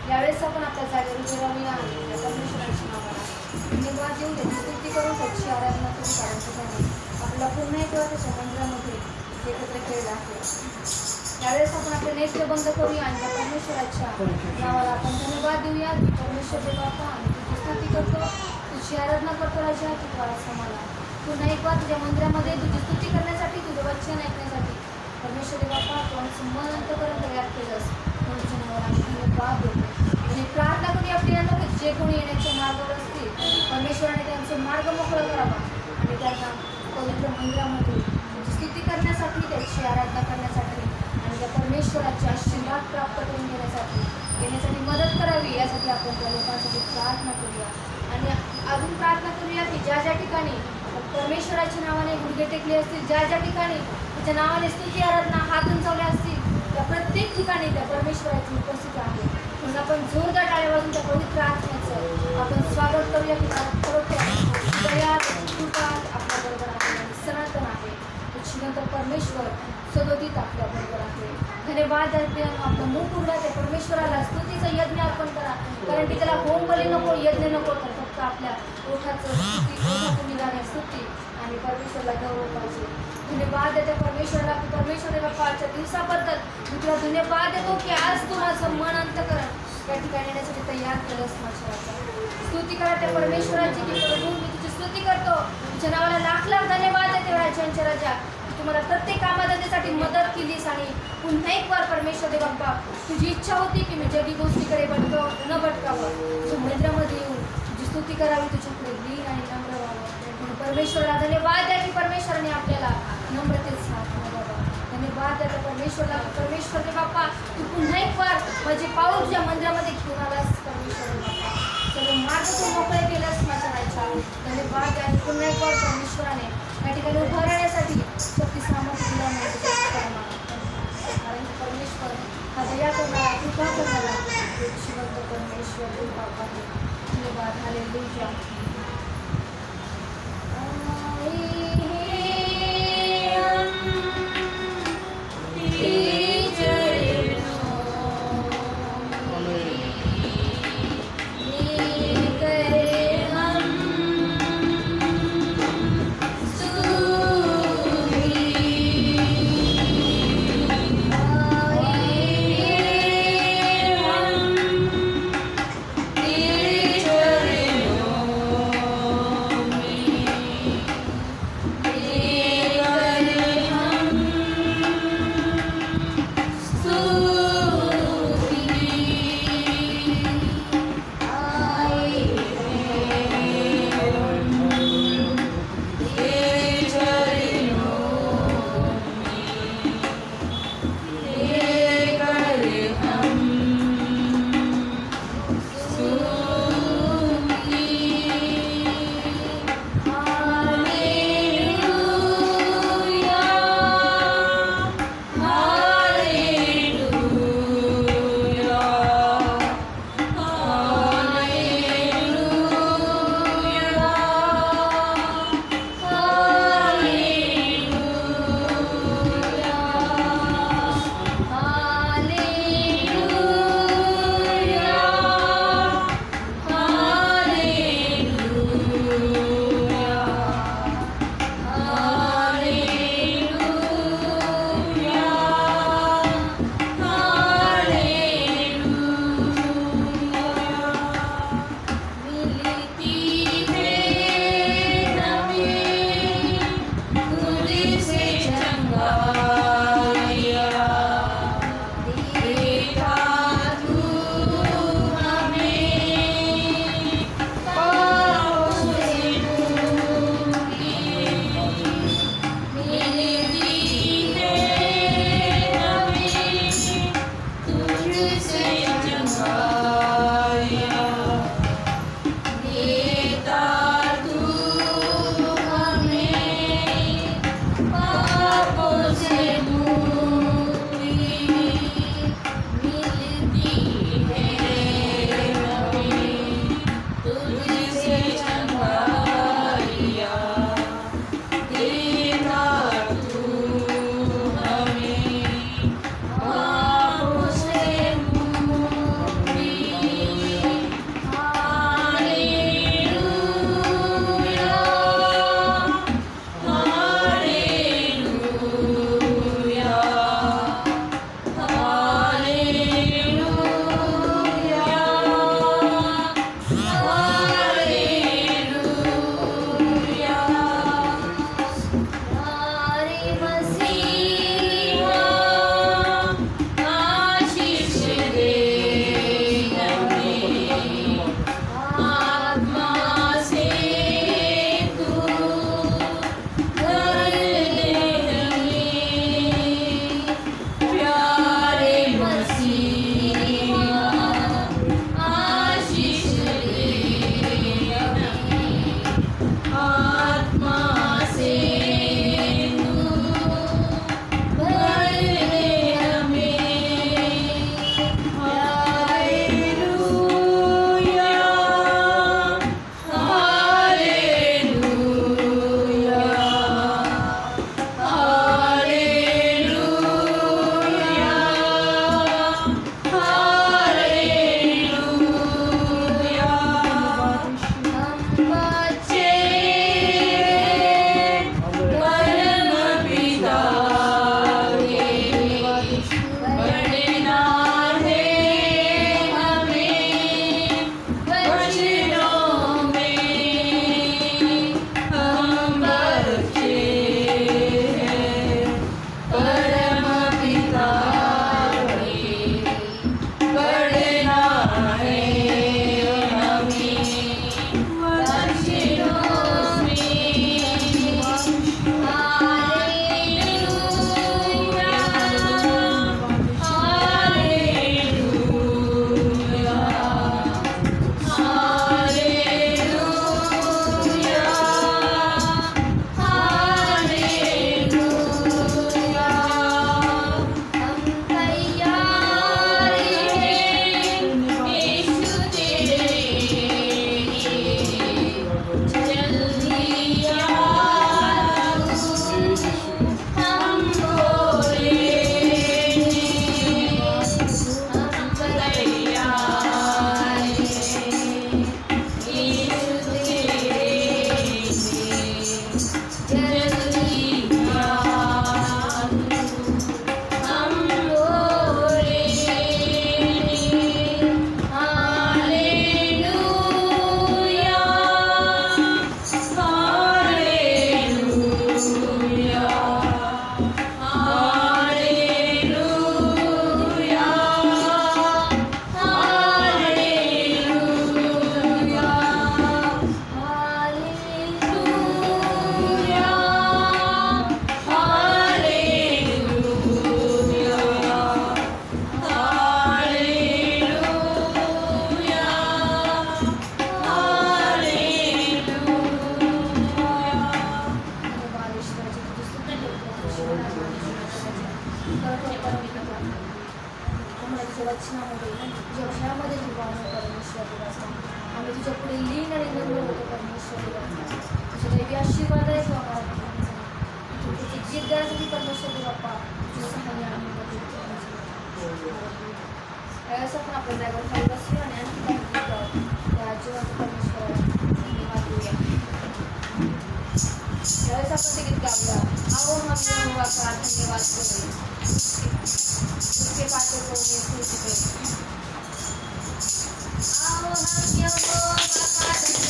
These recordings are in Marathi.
यावेळेस आपण आपल्या जागेवर उभे राहूया आणि त्या परमेश्वराच्या नावाला धन्यवाद देऊ, त्याची स्तुती करून त्याची आराधना करू. कारण त्याने आपल्याला पुन्हा एक वेळा त्याच्या मंदिरामध्ये एकत्र केलेलं आहे. यावेळेस आपण आपले नेत्र बंद करूया आणि त्या परमेश्वराच्या नावाला आपण धन्यवाद देऊया. परमेश्वर देव बाप्पा, आम्ही तुझी स्तुती करतो, तुझी आराधना करतो राजा. तू द्वाराच आम्हाला पुन्हा एक वेळा तुझ्या मंदिरामध्ये तुझी स्तुती करण्यासाठी, तुझं वचन ऐकण्यासाठी परमेश्वर देव बाप्पा तू आमचं मन अंतःकरण तयार केलंस. म्हणून तुझ्या नावाला आम्ही धन्यवाद देतो आणि प्रार्थना करूया आपल्याला की जे कोणी येण्याच्या मार्गावर असतील परमेश्वराने त्यांचे मार्ग मोकळं करावा आणि त्यांना पवित्र मंदिरामध्ये तुझी स्तुती करण्यासाठी, त्याची आराधना करण्यासाठी आणि त्या परमेश्वराचे आशीर्वाद प्राप्त करून घेण्यासाठी मदत करावी. यासाठी आपण त्या लोकांसाठी प्रार्थना करूया आणि अजून प्रार्थना करूया की ज्या ज्या ठिकाणी परमेश्वराच्या नावाने गुडघे टेकले असतील, ज्या ज्या ठिकाणी त्याच्या नावाने स्तुती आराधना हात उंचावले असतील, त्या प्रत्येक ठिकाणी त्या परमेश्वराची उपस्थिती आहे. म्हणून आपण जोरदार टाळ्या वाजून त्या पवित्र आत्म्याचं आपण स्वागत करूया की दया कृपा आपल्याबरोबर आहे आणि सनातन आहे. श्रीमंत परमेश्वर सदोदित आपल्याबरोबर आहे. धन्यवाद आपलं मुख उघडा, त्या परमेश्वराला स्तुतीचं यज्ञ अर्पण करा. कारण की त्याला होम बली नको, यज्ञ नको, तर फक्त आपल्या ओठाचं ओठातून निघाल्या स्तुती आणि परमेश्वराला गौरव पाहिजे. धन्यवाद देते परमेश्वराला की परमेश्वर बाप्पाच्या दिवसाबद्दल मी तुला धन्यवाद देतो की आज तू माझं मन अंतःकरण या ठिकाणी येण्यासाठी तयार केलंस. माझ्या स्तुती करा त्या परमेश्वराची की प्रभू मी तुझी स्तुती करतो. तुझ्या नावाला लाख लाख धन्यवाद देते राजांच्या राजा. तुम्हाला प्रत्येक कामाधंद्यासाठी मदत केलीस आणि पुन्हा एक वार परमेश्वर देव बाप्पा तुझी इच्छा होती की मी जगी गोष्टीकडे न भटकावं, तुझ्या मंदिरामध्ये येऊन तुझी स्तुती करावी, तुझ्याकडे लीन आणि नम्र व्हावं. म्हणून परमेश्वराला धन्यवाद द्या की परमेश्वराने आपल्याला नम्रतेत साथ बाबा. धन्यवाद द्या परमेश्वरला. परमेश्वर देव बाप्पा तू पुन्हा एक वार माझे पाऊल तुझ्या मंदिरामध्ये घेऊन आलास. परमेश्वर देव बाप्पा सर्व मार्ग तू मोकळे केलास माझ्या राजा. धन्यवाद द्या आणि पुन्हा एक वार परमेश्वराने या ठिकाणी उभं राहण्यासाठी शक्ती सामर्थ्य दिला नाही. कारण परमेश्वर हा दया करणारा, कृपा करणारा जिवंत परमेश्वर देव बाप्पा आहे. धन्यवाद. हालेलुया. तुझ्या भयामध्ये जीवानो परमेश्वर देवाचा आम्ही तुझ्या पुढे लीन आणि नम्र होतो परमेश्वर देवाचा तुझ्या दैवी आशीर्वाद आहे तो आम्हाला तुझे जीत देण्यासाठी परमेश्वर देव बाप्पा तुझ्या सहाय्य आणि मदत असं पण आपल्या जागेवर खाली बसूया आणि आणखी काही गीत त्या जीवाचा परमेश्वर धन्यवाद देऊया त्यावेळेस आपण ते गीत गाऊया आओ हम यहोवा का धन्यवाद करें उसके पाछे को मैं स्तुति करें आओ हम यहोवा का धन्यवाद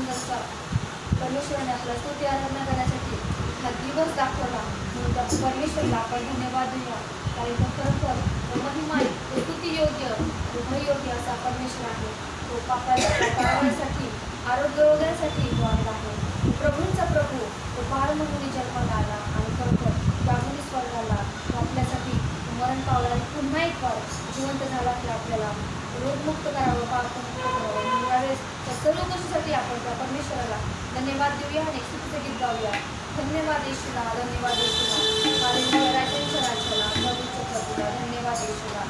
परमेश्वराने आपला स्तुती आराधना करण्यासाठी हा दिवस दाखवला म्हणून त्या परमेश्वराला आपण धन्यवाद देऊया कारण तो खरोखर महिमा स्तुती योग्य भययोग्य असा परमेश्वर आहे तो पापासाठी आरोग्य वगैरेसाठी तो आला आहे प्रभूंचा प्रभू तो बाळमधून जन्माला आला आणि खरोखर त्यामुळे स्वर्गाला तो आपल्यासाठी मरण पावला आणि पुन्हा एक वार जिवंत झाला की आपल्याला रोगमुक्त करावं पापमुक्त करावं म्हणून यावेळेस त्या सर्व गोष्टीसाठी आपण त्या परमेश्वराला धन्यवाद देऊया आणि स्तुतीचं गीत गाऊया धन्यवाद येशूला धन्यवाद येशूला हालेलुया राजांच्या राजाला प्रभूच्या प्रभूला धन्यवाद येशूला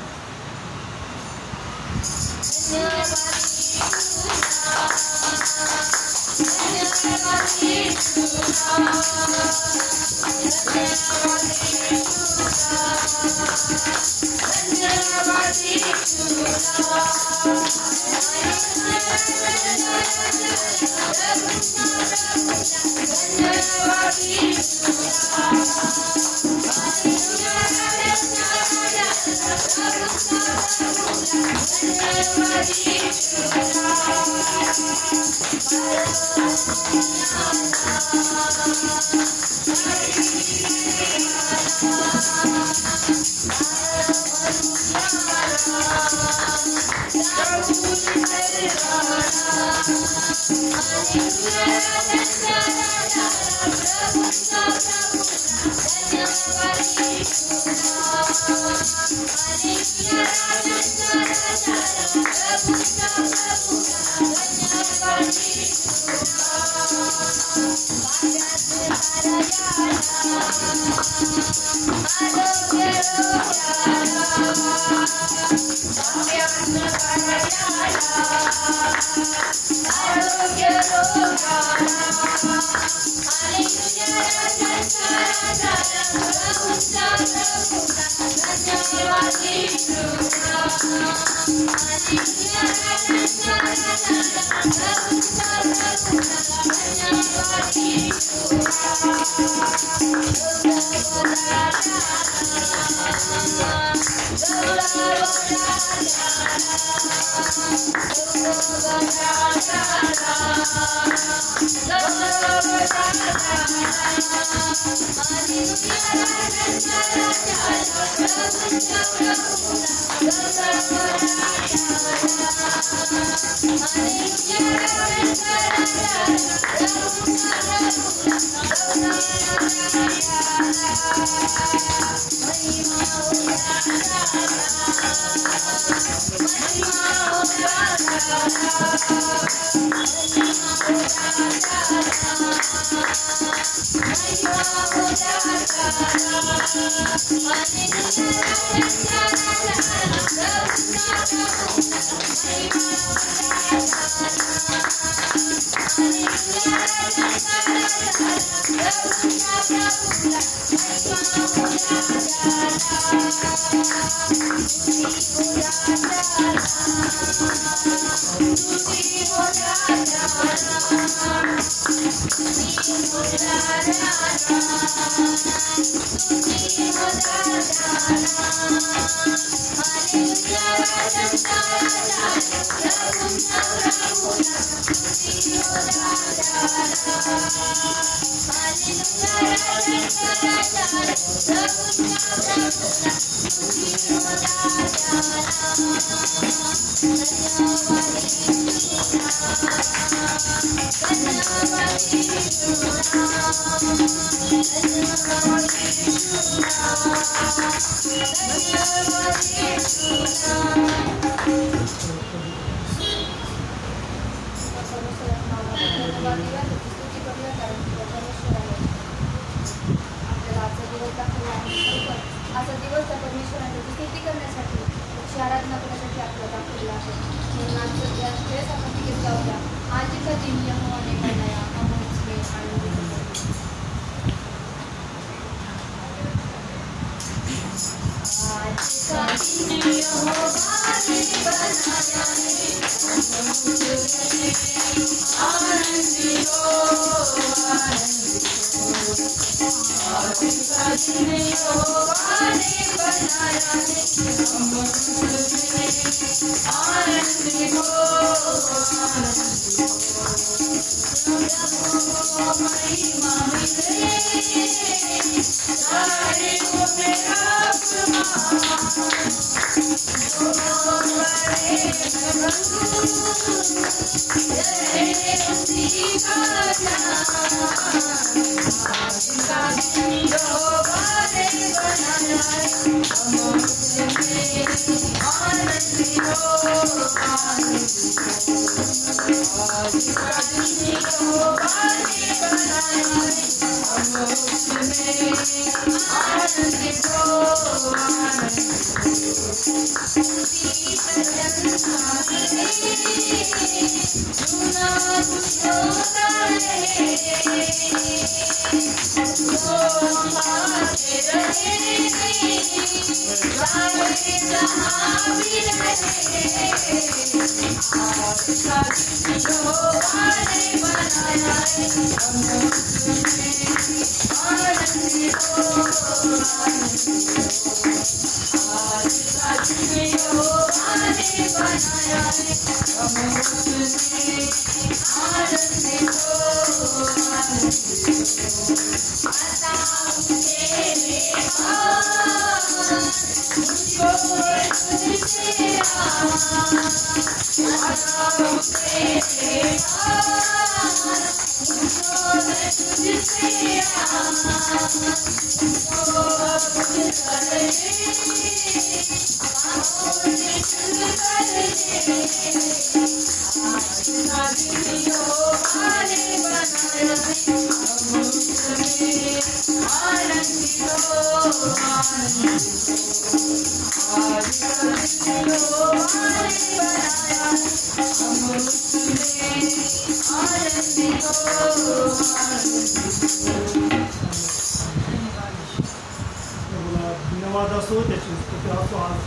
धन्यवाद असो, त्याची स्तुती असो. आज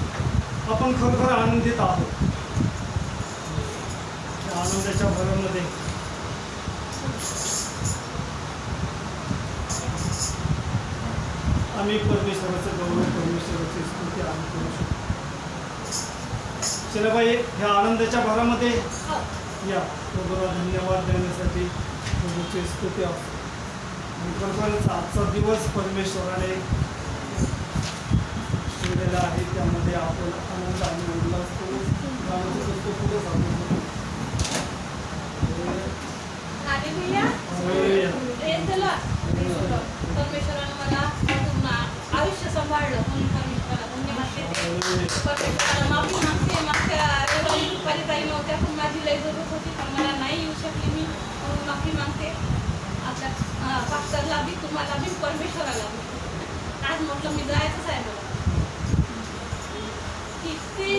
आपण खरोखर आनंदित आहोत. त्या आनंदाच्या भरामध्ये आम्ही परमेश्वराचं गौरव, परमेश्वराची स्तुती आम्ही करू शकतो. शिलाबाई, ह्या आनंदाच्या भरामध्ये या प्रभूला धन्यवाद देण्यासाठी प्रभूची स्तुती असते. आणि खरोखरच आजचा दिवस परमेश्वराने दिलेला आहे, त्यामध्ये आपण आनंद आणि उल्हास करू. पुढे सांगू परमेश्वरानं मला आयुष्य सांभाळलं म्हणून परमेश्वराला धन्यवाद देते. परमेश्वराला माफी मागते. मागच्या रविवारी दुपारी ताई नव्हत्या, पण माझी लई जरूरत होती, पण मला नाही येऊ शकली मी, म्हणून माफी मागते. आता पास्टरला बी, तुम्हाला बी, परमेश्वराला बी आज म्हटलं मी जायचंच आहे मला. किती